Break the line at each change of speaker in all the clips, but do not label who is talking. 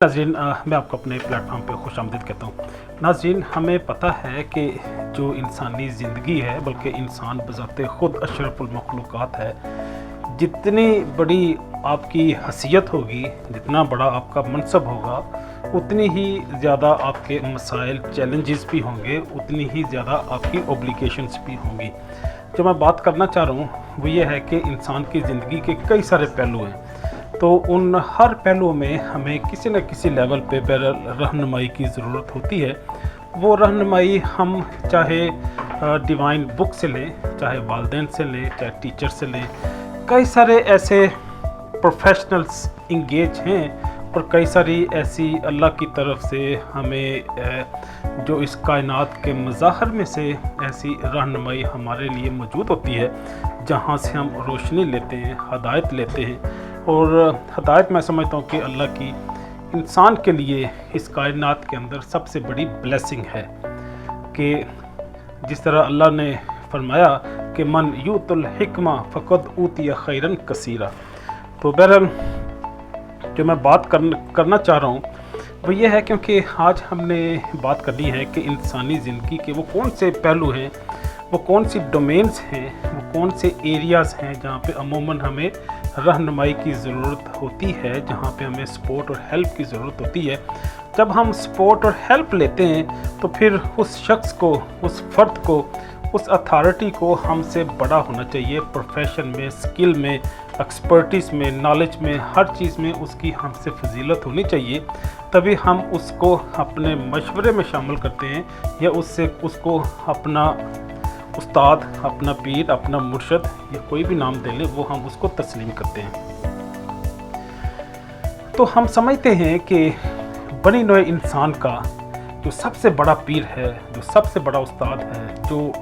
नाज़रीन, मैं आपको अपने प्लेटफॉर्म पे खुशामदीद कहता हूँ। नाज़रीन, हमें पता है कि जो इंसानी ज़िंदगी है, बल्कि इंसान बज़ाते ख़ुद अशरफुल मखलूक़ात है। जितनी बड़ी आपकी हैसियत होगी, जितना बड़ा आपका मनसब होगा, उतनी ही ज़्यादा आपके मसाइल, चैलेंजेस भी होंगे, उतनी ही ज़्यादा आपकी ऑब्लिगेशंस भी होंगी। जो मैं बात करना चाह रहा हूँ वो ये है कि इंसान की ज़िंदगी के कई सारे पहलू हैं, तो उन हर पहलू में हमें किसी न किसी लेवल पे रहनुमाई की ज़रूरत होती है। वो रहनुमाई हम चाहे डिवाइन बुक से लें, चाहे वालिदैन से लें, चाहे टीचर से लें। कई सारे ऐसे प्रोफेशनल्स इंगेज हैं और कई सारी ऐसी अल्लाह की तरफ से हमें जो इस कायनात के मज़ाहर में से ऐसी रहनुमाई हमारे लिए मौजूद होती है, जहाँ से हम रोशनी लेते हैं, हदायत लेते हैं। और हदायत मैं समझता हूँ कि अल्लाह की इंसान के लिए इस कायनात के अंदर सबसे बड़ी ब्लेसिंग है कि जिस तरह अल्लाह ने फरमाया कि मन यूतुल हिकमा फ़क़द ऊतिया खैरन कसीरा। तो बहरहाल जो मैं बात करना चाह रहा हूँ वो ये है, क्योंकि आज हमने बात करनी है कि इंसानी ज़िंदगी के वो कौन से पहलू हैं, वो कौन सी डोमेन्स हैं, वो कौन से एरियाज़ हैं जहाँ पे अमूमन हमें रहनुमाई की ज़रूरत होती है, जहाँ पे हमें सपोर्ट और हेल्प की ज़रूरत होती है। जब हम सपोर्ट और हेल्प लेते हैं तो फिर उस शख्स को, उस फ़र्द को, उस अथॉरिटी को हमसे बड़ा होना चाहिए। प्रोफेशन में, स्किल में, एक्सपर्टीज़ में, नॉलेज में, हर चीज़ में उसकी हमसे फजीलत होनी चाहिए। तभी हम उसको अपने मशवरे में शामिल करते हैं या उसको अपना उस्ताद, अपना पीर, अपना मुर्शद या कोई भी नाम दे ले, वो हम उसको तस्लीम करते हैं। तो हम समझते हैं कि बनी नौए इंसान का जो सबसे बड़ा पीर है, जो सबसे बड़ा उस्ताद है, जो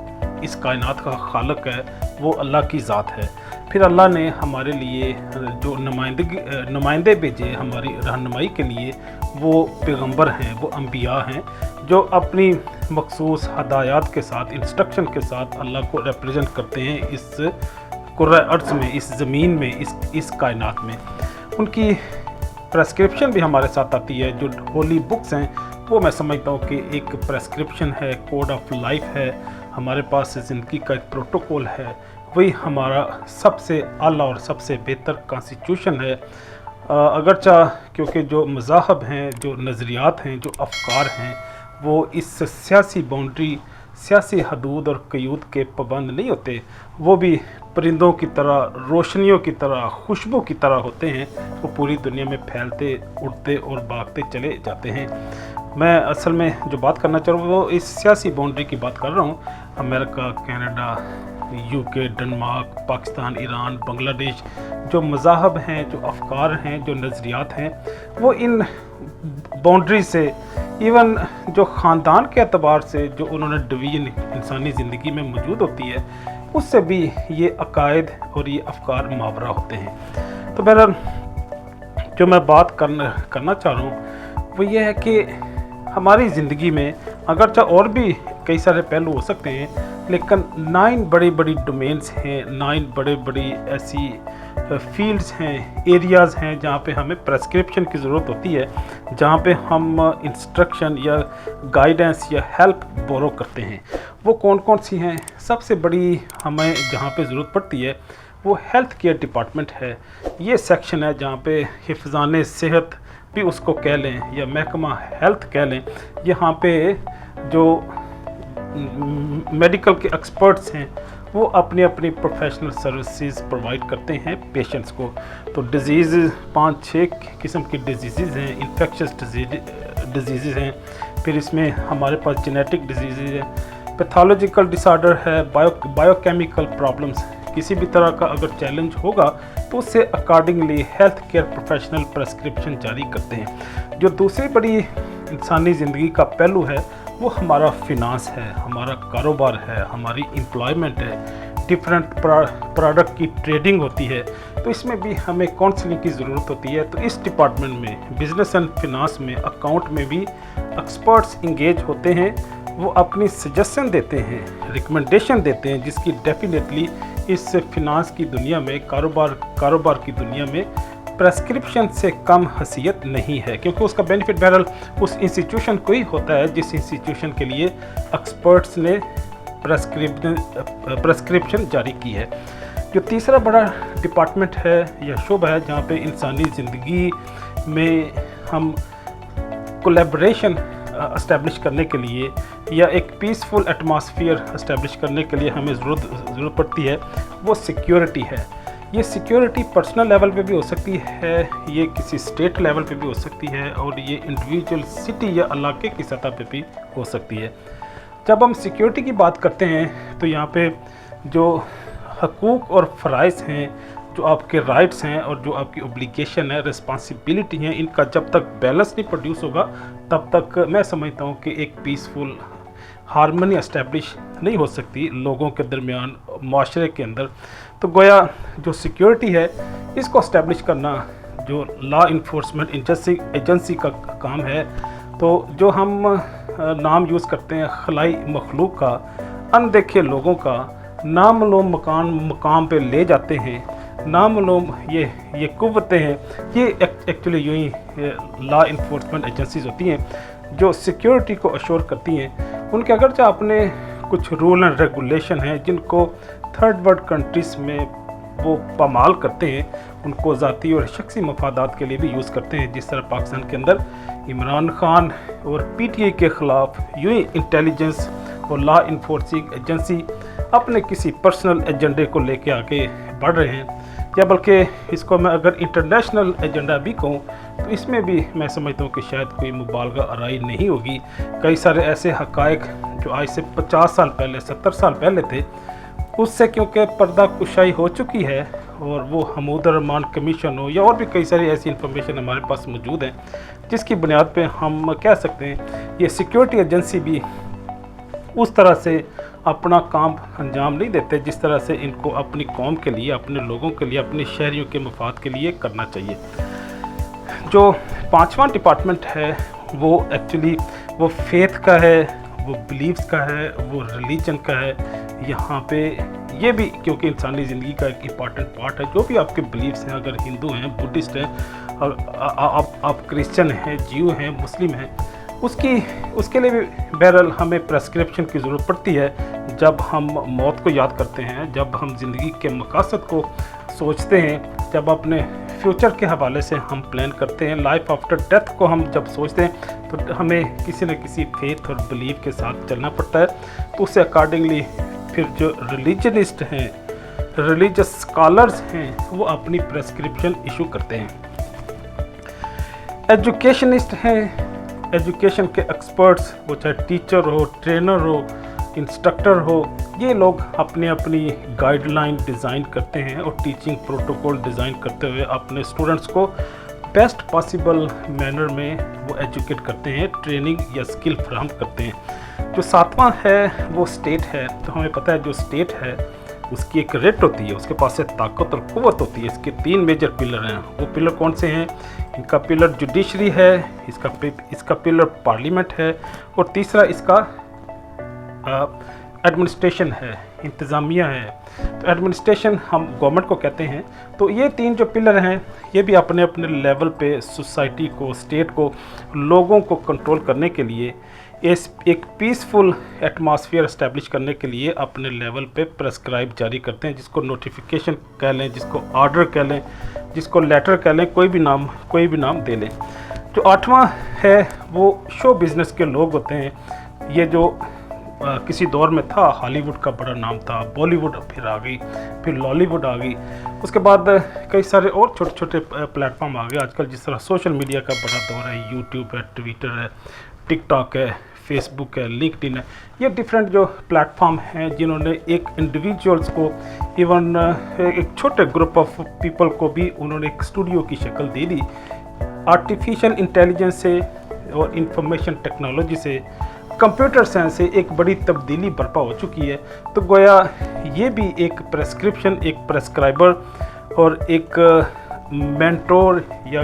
इस कायनात का खालिक है, वो अल्लाह की ज़ात है। फिर अल्लाह ने हमारे लिए जो नुमाइंदे भेजे हमारी रहनुमाई के लिए, वो पैगंबर हैं, वो अंबिया हैं, जो अपनी मखसूस हदायत के साथ, इंस्ट्रक्शन के साथ अल्लाह को रिप्रेजेंट करते हैं इस कुर्रा अर्ज़ में, इस ज़मीन में, इस कायनात में। उनकी प्रेस्क्रिप्शन भी हमारे साथ आती है। जो होली बुक्स हैं वो मैं समझता हूँ कि एक प्रेस्क्रिप्शन है, कोड ऑफ लाइफ है, हमारे पास ज़िंदगी का एक प्रोटोकॉल है। वही हमारा सबसे आला और सबसे बेहतर कॉन्स्टिट्यूशन है। अगरचा क्योंकि जो मज़ाहब हैं, जो नज़रियात हैं, जो अफ़कार हैं, वो इस सियासी बाउंड्री, सियासी हदूद और क़यूद के पाबंद नहीं होते। वो भी परिंदों की तरह, रोशनियों की तरह, खुशबू की तरह होते हैं। वो पूरी दुनिया में फैलते, उड़ते और भागते चले जाते हैं। मैं असल में जो बात करना चाह रहा हूँ वो इस सियासी बाउंड्री की बात कर रहा हूँ। America, Canada, UK, Denmark, Pakistan, Iran, Bangladesh, जो मज़ाहब हैं, जो अफ़कार हैं, जो नज़रियात हैं, वो इन बाउंड्री से, इवन जो ख़ानदान के अतबार से जो उन्होंने डिवीज़न इंसानी ज़िंदगी में मौजूद होती है, उससे भी ये अकायद और ये अफ़कार मावरा होते हैं। तो बहरहाल जो मैं बात करना चाह रहा हूँ वो ये है कि हमारी ज़िंदगी में अगरचा और भी कई सारे पहलू हो सकते हैं, लेकिन 9 बड़ी डोमेन्स हैं, 9 बड़ी ऐसी फील्ड्स हैं, एरियाज़ हैं जहाँ पे हमें प्रेस्क्रिप्शन की ज़रूरत होती है, जहाँ पे हम इंस्ट्रक्शन या गाइडेंस या हेल्प बोरो करते हैं। वो कौन कौन सी हैं? सबसे बड़ी हमें जहाँ पे ज़रूरत पड़ती है वो हेल्थ केयर डिपार्टमेंट है। ये सेक्शन है जहाँ पे हिफ़्ज़ाने सेहत भी उसको कह लें या महकमा हेल्थ कह लें। यहाँ पे जो मेडिकल के एक्सपर्ट्स हैं वो अपनी अपनी प्रोफेशनल सर्विसेज प्रोवाइड करते हैं पेशेंट्स को। तो डिजीज़ 5-6 किस्म की डिजीज़ हैं, इन्फेक्शस डिजीज़ हैं, फिर इसमें हमारे पास जेनेटिक डिजीज़ है, पैथोलॉजिकल डिसऑर्डर है, बायोकेमिकल प्रॉब्लम्स। किसी भी तरह का अगर चैलेंज होगा तो उससे accordingly health care professional prescription जारी करते हैं। जो दूसरी बड़ी इंसानी ज़िंदगी का पहलू है वो हमारा फिनांस है, हमारा कारोबार है, हमारी एम्प्लॉयमेंट है, डिफरेंट प्रोडक्ट की ट्रेडिंग होती है। तो इसमें भी हमें काउंसलिंग की ज़रूरत होती है। तो इस डिपार्टमेंट में, बिजनेस एंड फिनांस में, अकाउंट में भी एक्सपर्ट्स इंगेज होते हैं। वो अपनी सजेशन देते हैं, रिकमेंडेशन देते हैं, जिसकी डेफिनेटली इस फिनांस की दुनिया में, कारोबार की दुनिया में प्रेस्क्रिप्शन से कम हैसियत नहीं है, क्योंकि उसका बेनिफिट बहरहाल उस इंस्टीट्यूशन को ही होता है जिस इंस्टीट्यूशन के लिए एक्सपर्ट्स ने प्रेस्क्रिप्शन जारी की है। जो तीसरा बड़ा डिपार्टमेंट है या शुबा है जहाँ पे इंसानी ज़िंदगी में हम कोलैबोरेशन इस्टेब्लिश करने के लिए या एक पीसफुल एटमॉस्फेयर इस्टेब्लिश करने के लिए हमें ज़रूरत पड़ती है, वो सिक्योरिटी है। ये सिक्योरिटी पर्सनल लेवल पे भी हो सकती है, ये किसी स्टेट लेवल पे भी हो सकती है, और ये इंडिविजुअल सिटी या इलाके की सतह पे भी हो सकती है। जब हम सिक्योरिटी की बात करते हैं तो यहाँ पे जो हकूक़ और फ़राइज़ हैं, जो आपके राइट्स हैं और जो आपकी ओब्लिगेशन है, रिस्पॉन्सिबिलिटी हैं, इनका जब तक बैलेंस नहीं प्रोड्यूस होगा तब तक मैं समझता हूँ कि एक पीसफुल हारमनी इस्टेब्लिश नहीं हो सकती लोगों के दरमियान, माशरे के अंदर। तो गोया जो सिक्योरिटी है इसको इस्टेब्लिश करना जो लॉ इन्फोर्समेंट एजेंसी का काम है। तो जो हम नाम यूज़ करते हैं खलाई मखलूक का, अनदेखे लोगों का नामालूम मकाम पे ले जाते हैं, नामालूम ये कुव्वतें हैं, ये एक्चुअली यूँ ही लॉ इन्फोर्समेंट एजेंसीज़ होती हैं जो सिक्योरिटी को अश्योर करती हैं। उनके अगरचे अपने कुछ रूल एंड रेगुलेशन हैं जिनको थर्ड वर्ल्ड कंट्रीज़ में वो पामाल करते हैं, उनको ज़ाती और शख्सी मफादात के लिए भी यूज़ करते हैं। जिस तरह पाकिस्तान के अंदर इमरान खान और पीटीआई के ख़िलाफ़ यूँ ही इंटेलिजेंस और लॉ इन्फोर्सिंग एजेंसी अपने किसी पर्सनल एजेंडे को लेके आगे बढ़ रहे हैं, या बल्कि इसको मैं अगर इंटरनेशनल एजेंडा भी कहूँ तो इसमें भी मैं समझता हूँ कि शायद कोई मुबालगा आराई नहीं होगी। कई सारे ऐसे हक़ाइक़ जो आज से 50 साल पहले, 70 साल पहले थे, उससे क्योंकि पर्दा कुशाई हो चुकी है, और वो हमूदुर रहमान कमीशन हो या और भी कई सारी ऐसी इंफॉर्मेशन हमारे पास मौजूद है जिसकी बुनियाद पे हम कह सकते हैं ये सिक्योरिटी एजेंसी भी उस तरह से अपना काम अंजाम नहीं देते जिस तरह से इनको अपनी कौम के लिए, अपने लोगों के लिए, अपने शहरियों के मफाद के लिए करना चाहिए। जो पांचवा डिपार्टमेंट है वो एक्चुअली वो फेथ का है, वो बिलीव्स का है, वो रिलीजन का है। यहाँ पे ये भी क्योंकि इंसानी ज़िंदगी का एक इम्पॉर्टेंट पार्ट है। जो भी आपके बिलीव्स हैं, अगर हिंदू हैं, बुद्धिस्ट हैं, और आप क्रिश्चियन हैं, जीव हैं, मुस्लिम हैं, उसके लिए भी बहरहाल हमें प्रेस्क्रिप्शन की ज़रूरत पड़ती है। जब हम मौत को याद करते हैं, जब हम ज़िंदगी के मकासद को सोचते हैं, जब अपने फ्यूचर के हवाले से हम प्लान करते हैं, लाइफ आफ्टर डेथ को हम जब सोचते हैं, तो हमें किसी न किसी फेथ और बिलीव के साथ चलना पड़ता है। तो उससे अकॉर्डिंगली फिर जो रिलीजनिस्ट हैं, रिलीजियस स्कॉलर्स हैं, वो अपनी प्रेस्क्रिप्शन इशू करते हैं। एजुकेशनिस्ट हैं, एजुकेशन के एक्सपर्ट्स, वो चाहे टीचर हो, ट्रेनर हो, इंस्ट्रक्टर हो, ये लोग अपनी गाइडलाइन डिज़ाइन करते हैं और टीचिंग प्रोटोकॉल डिज़ाइन करते हुए अपने स्टूडेंट्स को बेस्ट पॉसिबल मैनर में वो एजुकेट करते हैं, ट्रेनिंग या स्किल फराहम करते हैं। जो सातवां है वो स्टेट है। तो हमें पता है जो स्टेट है उसकी एक रेट होती है, उसके पास से ताकत और क़ुव्वत होती है। इसके 3 मेजर पिलर हैं। वो पिलर कौन से हैं? इनका पिलर जुडिशरी है, इसका पिलर पार्लियामेंट है, और तीसरा इसका एडमिनिस्ट्रेशन है, इंतज़ामिया है। तो एडमिनिस्ट्रेशन हम गवर्नमेंट को कहते हैं। तो ये 3 जो पिलर हैं ये भी अपने अपने लेवल पे सोसाइटी को, स्टेट को, लोगों को कंट्रोल करने के लिए, एक पीसफुल एटमॉस्फेयर इस्टेब्लिश करने के लिए अपने लेवल पे प्रेस्क्राइब जारी करते हैं, जिसको नोटिफिकेशन कह लें, जिसको ऑर्डर कह लें, जिसको लेटर कह लें, कोई भी नाम दे लें। जो 8वां है वो शो बिज़नेस के लोग होते हैं। ये जो किसी दौर में था, हॉलीवुड का बड़ा नाम था, बॉलीवुड फिर आ गई, फिर लॉलीवुड आ गई, उसके बाद कई सारे और छोटे छोटे प्लेटफॉर्म आ गए। आजकल जिस तरह सोशल मीडिया का बड़ा दौर है, यूट्यूब है, ट्विटर है, टिकटॉक है, फेसबुक है, लिंक्डइन है, ये डिफरेंट जो प्लेटफॉर्म हैं जिन्होंने एक इंडिविजुअल्स को, इवन एक छोटे ग्रुप ऑफ पीपल को भी उन्होंने एक स्टूडियो की शक्ल दे दी। आर्टिफिशियल इंटेलिजेंस से और इंफॉर्मेशन टेक्नोलॉजी से, कंप्यूटर साइंस से एक बड़ी तब्दीली बर्पा हो चुकी है। तो गोया ये भी एक प्रेस्क्रिप्शन, एक प्रेस्क्राइबर और एक मेंटोर या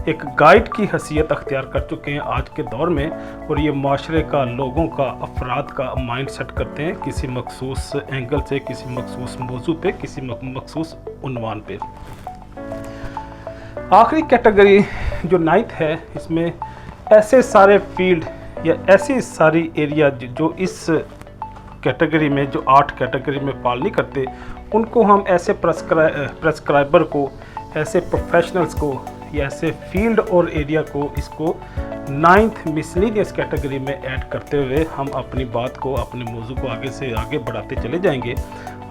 एक गाइड की हैसियत अख्तियार कर चुके हैं आज के दौर में, और ये माशरे का, लोगों का, अफराद का माइंड सेट करते हैं किसी मखसूस एंगल से, किसी मखसूस मौजू पे, किसी मखसूस उन्वान पे। आखिरी कैटेगरी जो 9th है, इसमें ऐसे सारे फील्ड या ऐसी सारी एरिया जो इस कैटेगरी में, जो 8 कैटेगरी में फॉल नहीं करते, उनको हम ऐसे प्रेस्क्राइबर को, ऐसे प्रोफेशनल्स को या ऐसे फील्ड और एरिया को, इसको 9th मिसलेनियस कैटेगरी में ऐड करते हुए हम अपनी बात को, अपने मौजू को आगे से आगे बढ़ाते चले जाएंगे।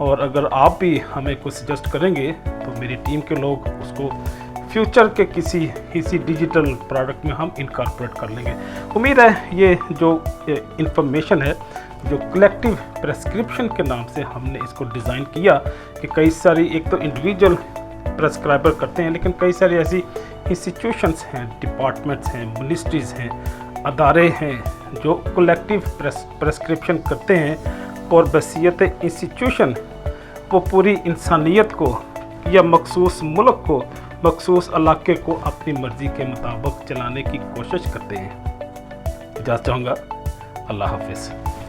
और अगर आप भी हमें कुछ सजेस्ट करेंगे तो मेरी टीम के लोग उसको फ्यूचर के किसी डिजिटल प्रोडक्ट में हम इनकॉर्पोरेट कर लेंगे। उम्मीद है ये जो इंफॉर्मेशन है, जो कलेक्टिव प्रेस्क्रिप्शन के नाम से हमने इसको डिज़ाइन किया, कि कई सारी, एक तो इंडिविजुअल प्रेस्क्राइबर करते हैं, लेकिन कई सारी ऐसी इंस्टीट्यूशंस हैं, डिपार्टमेंट्स हैं, मिनिस्ट्रीज़ हैं, अदारे हैं जो कलेक्टिव प्रेस्क्रिप्शन करते हैं, और बसीयत इंस्टीट्यूशन वो पूरी इंसानियत को या मखसूस मुल्क को, मखसूस इलाके को अपनी मर्ज़ी के मुताबिक चलाने की कोशिश करते हैं। इजाज़त चाहूँगा। अल्लाह हाफ़िज़।